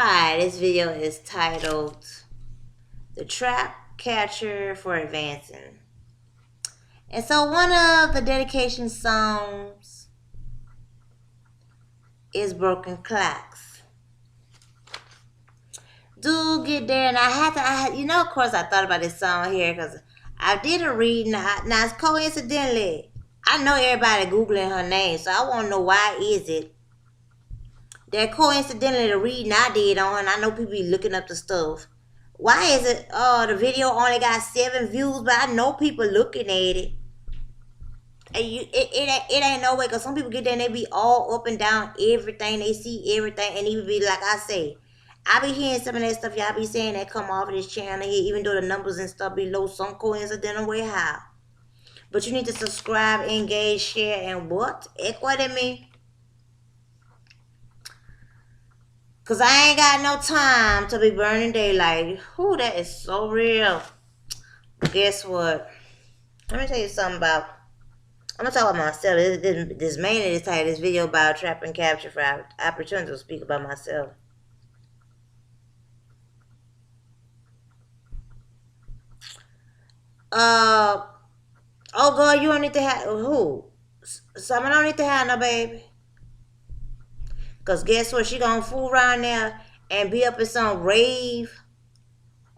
Hi, this video is titled The Trap Catcher for Advancing. And so one of the dedication songs is Broken Clocks. Do get there, and of course I thought about this song here because I did a reading. Now, coincidentally, I know everybody Googling her name, so I want to know why is it that coincidentally the reading I did on her, and I know people be looking up the stuff. Why is it the video only got 7 views, but I know people looking at it? And it ain't no way, because some people get there and they be all up and down everything. They see everything, and even be like I say, I be hearing some of that stuff y'all be saying that come off of this channel here, even though the numbers and stuff be low, some coincidental way how. But you need to subscribe, engage, share, and what? Echo to me. Because I ain't got no time to be burning daylight. Whew, that is so real. Guess what? Let me tell you something about... I'm going to talk about myself. This mainly this title, this video about trap and capture for opportunity to speak about myself. Oh, girl, you don't need to have... Who? Someone don't need to have no baby. Because guess what? She gonna fool around there and be up in some rave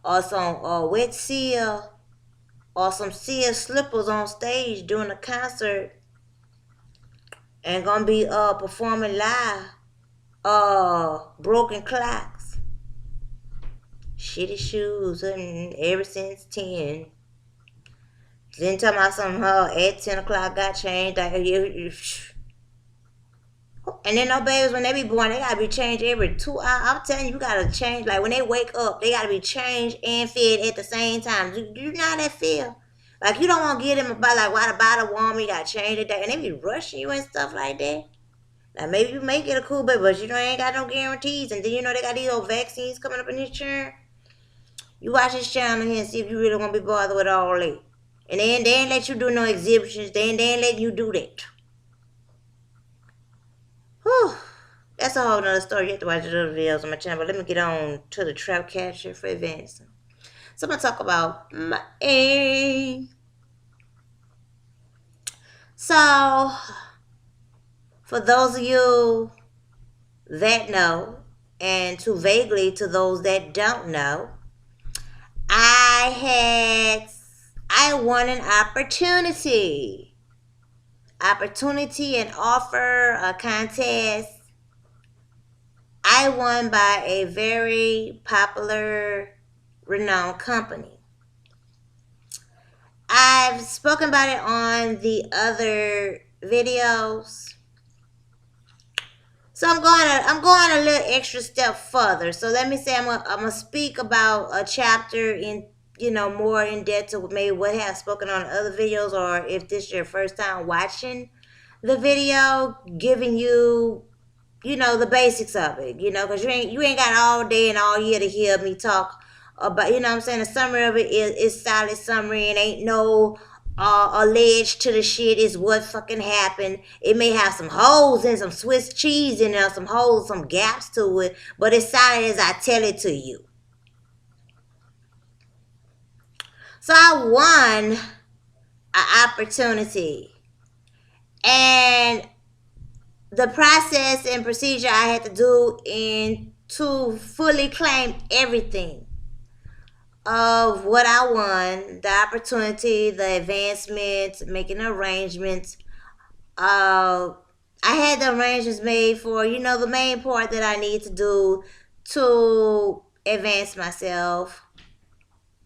or some wet seal or some seal slippers on stage during a concert and gonna be performing live Broken Clocks, shitty shoes, and ever since 10. Then tell me something her at 10 o'clock got changed. And then no babies, when they be born, they gotta be changed every 2 hours. I'm telling you, you gotta change. Like when they wake up, they gotta be changed and fed at the same time. Do you know how that feel? Like you don't want to get them about like why the bottle warm, you gotta change it. And they be rushing you and stuff like that. Now maybe you may get a cool baby, but you know ain't got no guarantees. And then you know they got these old vaccines coming up in this churn. You watch this channel here and see if you really gonna be bothered with all that. And then they ain't let you do no exhibitions. They ain't let you do that. Whew. That's a whole nother story. You have to watch the other videos on my channel. But let me get on to the trap catcher for advancing. So I'm going to talk about my aim. So, for those of you that know, and too vaguely to those that don't know, I won an opportunity and offer, a contest. I won by a very popular, renowned company. I've spoken about it on the other videos. So I'm going a little extra step further. So let me say I'm gonna speak about a chapter in more in depth to maybe what I have spoken on other videos, or if this is your first time watching the video, giving you the basics of it, because you ain't got all day and all year to hear me talk about, what I'm saying. The summary of it is solid summary, and ain't no alleged to the shit is what fucking happened. It may have some holes and some Swiss cheese in there, some holes, some gaps to it, but it's solid as I tell it to you. So I won an opportunity, and the process and procedure I had to do to fully claim everything of what I won, the opportunity, the advancement, making arrangements. I had the arrangements made for, the main part that I need to do to advance myself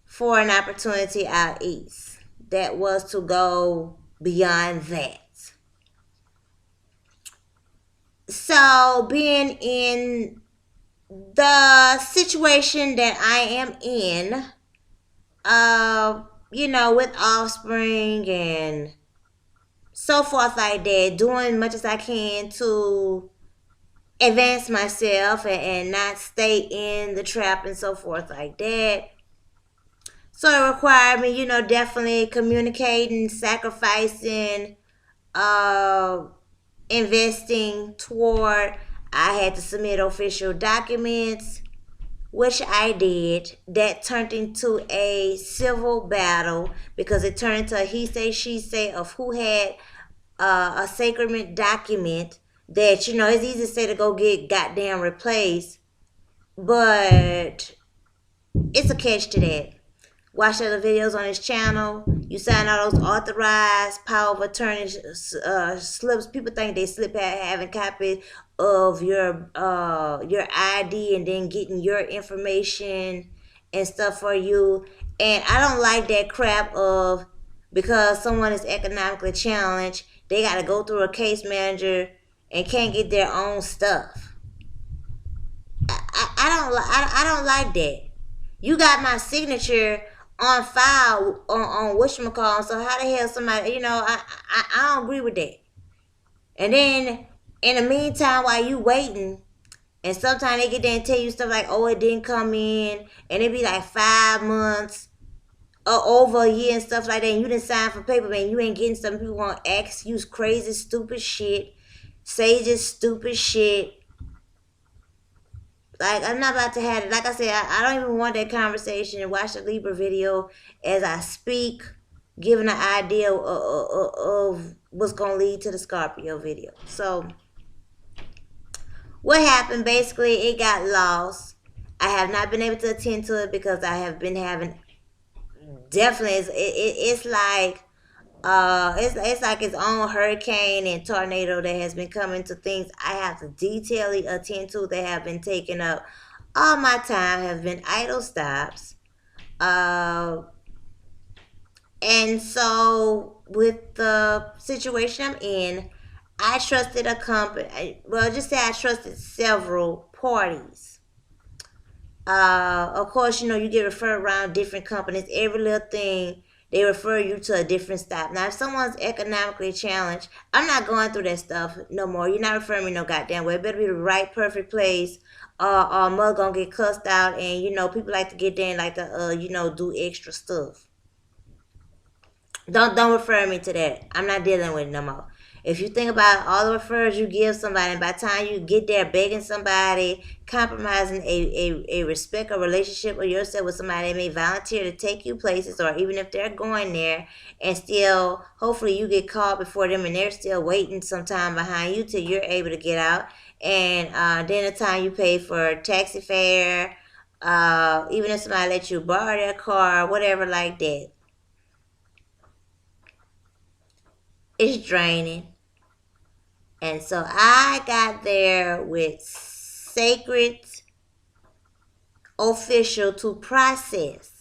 for an opportunity out east. That was to go beyond that. So being in the situation that I am in, with offspring and so forth like that, doing much as I can to advance myself and not stay in the trap and so forth like that. So it required me, definitely communicating, sacrificing, investing toward. I had to submit official documents which I did, that turned into a civil battle because it turned into a he say, she say of who had a sacrament document that, it's easy to say to go get goddamn replaced, but it's a catch to that. Watch other videos on his channel. You sign all those authorized power of attorney slips. People think they slip having copies of your ID and then getting your information and stuff for you. And I don't like that crap of, because someone is economically challenged, they got to go through a case manager and can't get their own stuff. I don't like that. You got my signature on file on whatchamacallit, so how the hell somebody, I don't agree with that. And then in the meantime, while you waiting, and sometimes they get there and tell you stuff like, oh, it didn't come in, and it be like 5 months or over a year and stuff like that, and you didn't sign for paper, man, you ain't getting something. People want to ask you crazy, stupid shit, say just stupid shit. Like, I'm not about to have it. Like I said, I don't even want that conversation. And watch the Libra video as I speak, giving an idea of what's going to lead to the Scorpio video. So, what happened? Basically, it got lost. I have not been able to attend to it because I have been having, definitely, it's like, it's like its own hurricane and tornado that has been coming to things I have to detailedly attend to, that have been taking up all my time, have been idle stops. And so with the situation I'm in, I trusted a company. Well, just say I trusted several parties. Of course, you get referred around different companies. Every little thing, they refer you to a different stop. Now, if someone's economically challenged, I'm not going through that stuff no more. You're not referring me no goddamn way. It better be the right, perfect place. Or mother gonna get cussed out. And, people like to get there and like to, do extra stuff. Don't refer me to that. I'm not dealing with it no more. If you think about all the referrals you give somebody, and by the time you get there begging somebody, compromising a respect or relationship or yourself with somebody that may volunteer to take you places, or even if they're going there and still, hopefully you get called before them and they're still waiting some time behind you till you're able to get out. And then the time you pay for taxi fare, even if somebody lets you borrow their car, whatever like that. It's draining. And so I got there with sacred official to process.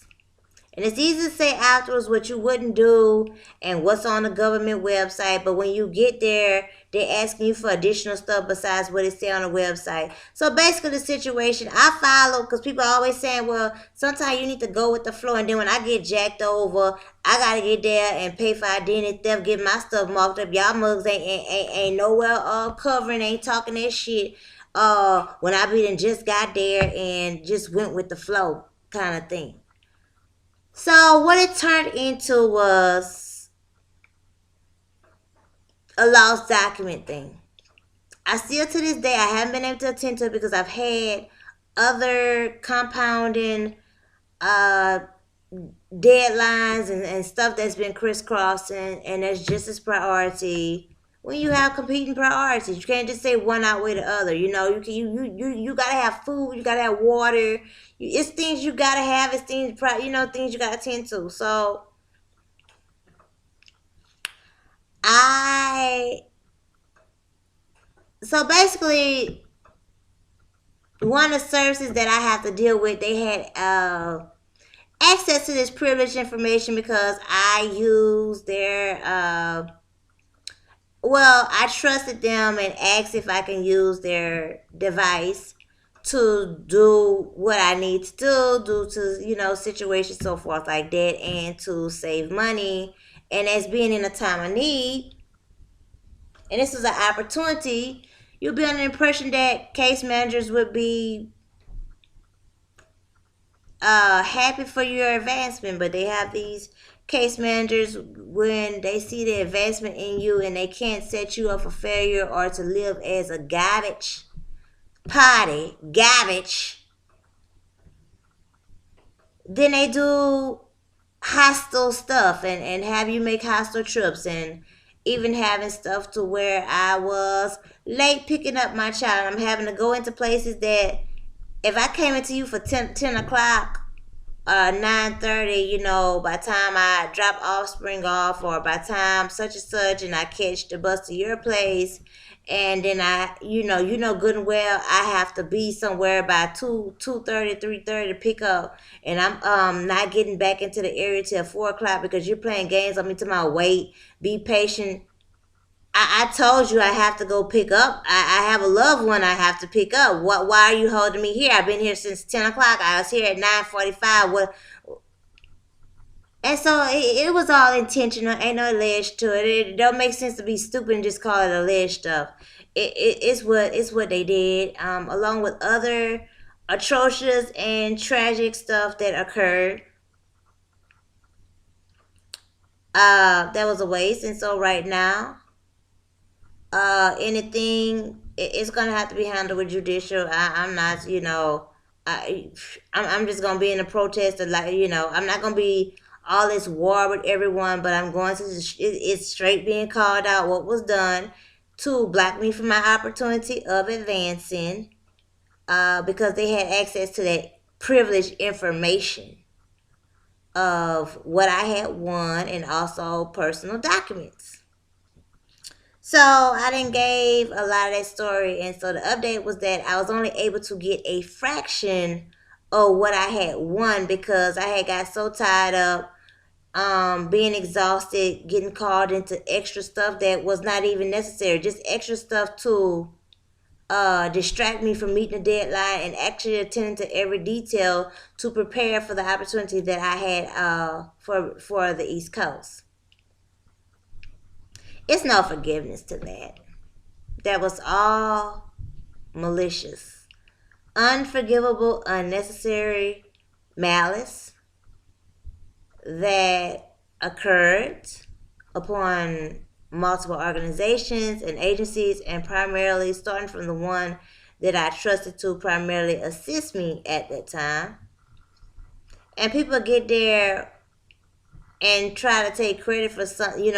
And it's easy to say afterwards what you wouldn't do and what's on the government website. But when you get there, they're asking you for additional stuff besides what it says on the website. So basically the situation I follow, because people are always saying, well, sometimes you need to go with the flow. And then when I get jacked over, I got to get there and pay for identity theft, get my stuff marked up. Y'all mugs ain't nowhere covering, ain't talking that shit. When I be done just got there and just went with the flow kind of thing. So what it turned into was a lost document thing. I still to this day, I haven't been able to attend to it because I've had other compounding deadlines and stuff that's been crisscrossing, and that's just as priority. When you have competing priorities, you can't just say one outweigh the other. You gotta have food, you gotta have water. It's things you gotta have. It's things things you gotta attend to. So basically, one of the services that I have to deal with, they had access to this privileged information because I use their I trusted them and asked if I can use their device to do what I need to do due to, situations so forth like that, and to save money. And as being in a time of need, and this was an opportunity, you'll be under the impression that case managers would be happy for your advancement, but they have these case managers, when they see the advancement in you and they can't set you up for failure or to live as a garbage, Then they do hostile stuff and have you make hostile trips and even having stuff to where I was late picking up my child. I'm having to go into places that if I came into you for 10 o'clock 9:30, by the time I drop offspring off or by the time such and such and I catch the bus to your place and then I good and well I have to be somewhere by 2:30, 3:30 to pick up and I'm not getting back into the area till 4 o'clock because you're playing games on me to my wait, be patient. I told you I have to go pick up. I have a loved one I have to pick up. Why are you holding me here? I've been here since 10 o'clock. I was here at 9:45. What? And so it was all intentional. Ain't no alleged to it. It don't make sense to be stupid and just call it alleged stuff. It's what they did. Along with other atrocious and tragic stuff that occurred. That was a waste. And so right now, anything it's gonna have to be handled with judicial. I'm not, I I'm just gonna be in a protest of like, I'm not gonna be all this war with everyone, but I'm going to it's straight being called out what was done to block me from my opportunity of advancing, because they had access to that privileged information of what I had won and also personal documents. So I didn't gave a lot of that story, and so the update was that I was only able to get a fraction of what I had won because I had got so tied up, being exhausted, getting called into extra stuff that was not even necessary, just extra stuff to distract me from meeting the deadline and actually attending to every detail to prepare for the opportunity that I had for the East Coast. It's no forgiveness to that. That was all malicious, unforgivable, unnecessary malice that occurred upon multiple organizations and agencies, and primarily starting from the one that I trusted to primarily assist me at that time. And people get there and try to take credit for something,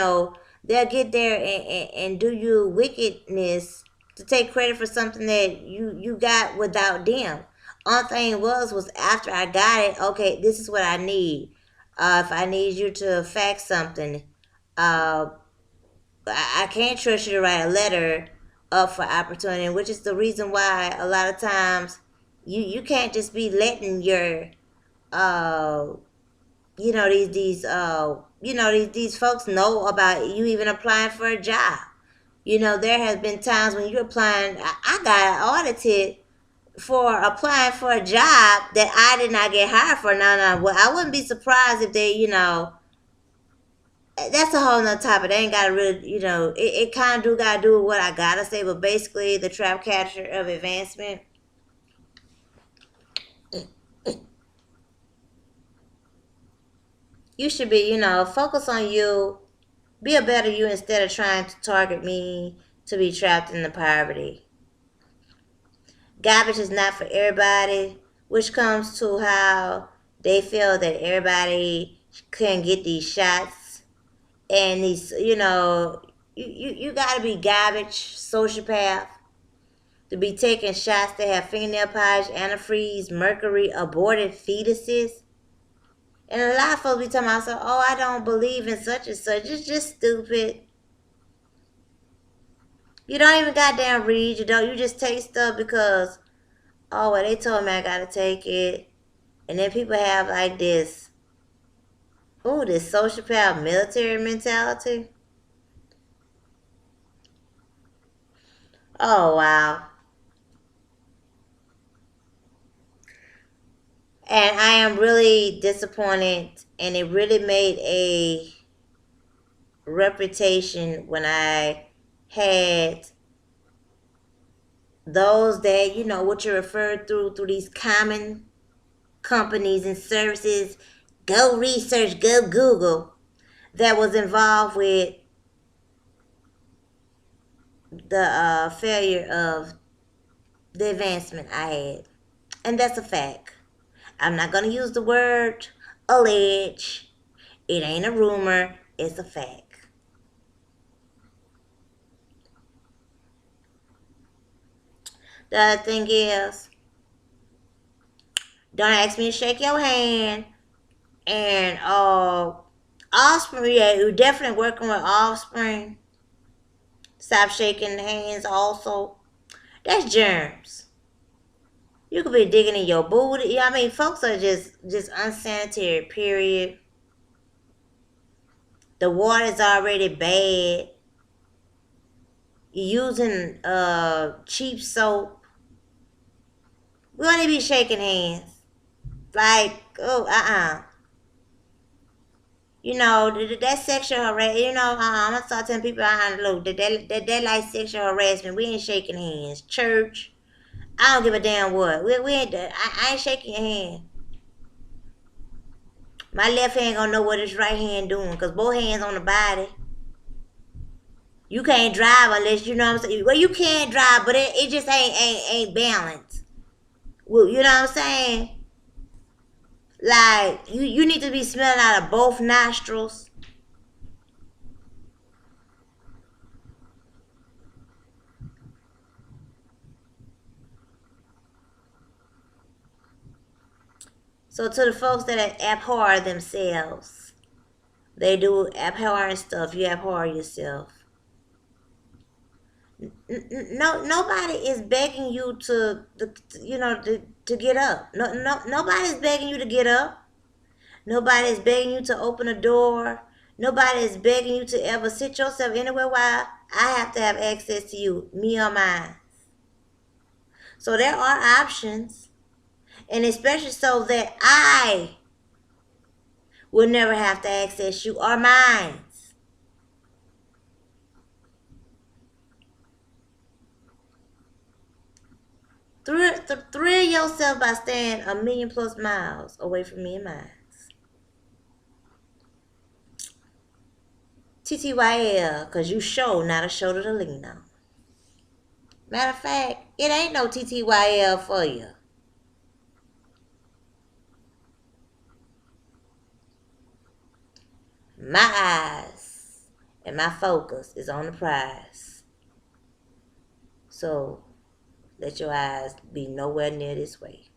they'll get there and do you wickedness to take credit for something that you got without them. Only thing was after I got it, okay, this is what I need. If I need you to fax something, uh, I can't trust you to write a letter up for opportunity, which is the reason why a lot of times you can't just be letting your uh these folks know about you even applying for a job. There has been times when you're applying. I got audited for applying for a job that I did not get hired for. No, well, I wouldn't be surprised if they, that's a whole nother topic. They ain't got to really, it kind of do got to do with what I got to say, but basically the trap capture of advancement. You should be, focus on you, be a better you instead of trying to target me to be trapped in the poverty. Garbage is not for everybody, which comes to how they feel that everybody can get these shots and these, you got to be garbage, sociopath, to be taking shots that have fingernail polish, antifreeze, mercury, aborted fetuses. And a lot of folks be talking about, so, oh, I don't believe in such and such. It's just stupid. You don't even goddamn read. You just take stuff because, oh, well, they told me I gotta take it. And then people have like this, ooh, this sociopath military mentality. Oh, wow. And I am really disappointed, and it really made a reputation when I had those that, what you referred through these common companies and services, go research, go Google, that was involved with the failure of the advancement I had. And that's a fact. I'm not going to use the word allege. It ain't a rumor, it's a fact. The other thing is, don't ask me to shake your hand. And offspring, yeah, you're definitely working with offspring. Stop shaking hands also. That's germs. You could be digging in your booty. Yeah, I mean, folks are just unsanitary, period. The water's already bad. You're using cheap soap. We want to be shaking hands. Like, oh, You know, that sexual harassment, I'm going to start telling people, look, that like sexual harassment. We ain't shaking hands. Church, I don't give a damn what. We ain't, I ain't shaking your hand. My left hand gonna know what his right hand doing, because both hands on the body. You can't drive unless, you know what I'm saying? Well, you can drive, but it just ain't balanced. Well, you know what I'm saying? Like, you need to be smelling out of both nostrils. So to the folks that abhor themselves, they do abhorrent stuff. You abhor yourself. No, nobody is begging you to get up. Nobody's begging you to get up. Nobody is begging you to open a door. Nobody is begging you to ever sit yourself anywhere while I have to have access to you, me or mine. So there are options, and especially so that I will never have to access you or mine. Thrill yourself by staying a million plus miles away from me and mine. TTYL, cause you show not a shoulder to lean on. Matter of fact, it ain't no TTYL for you. My eyes and my focus is on the prize. So let your eyes be nowhere near this way.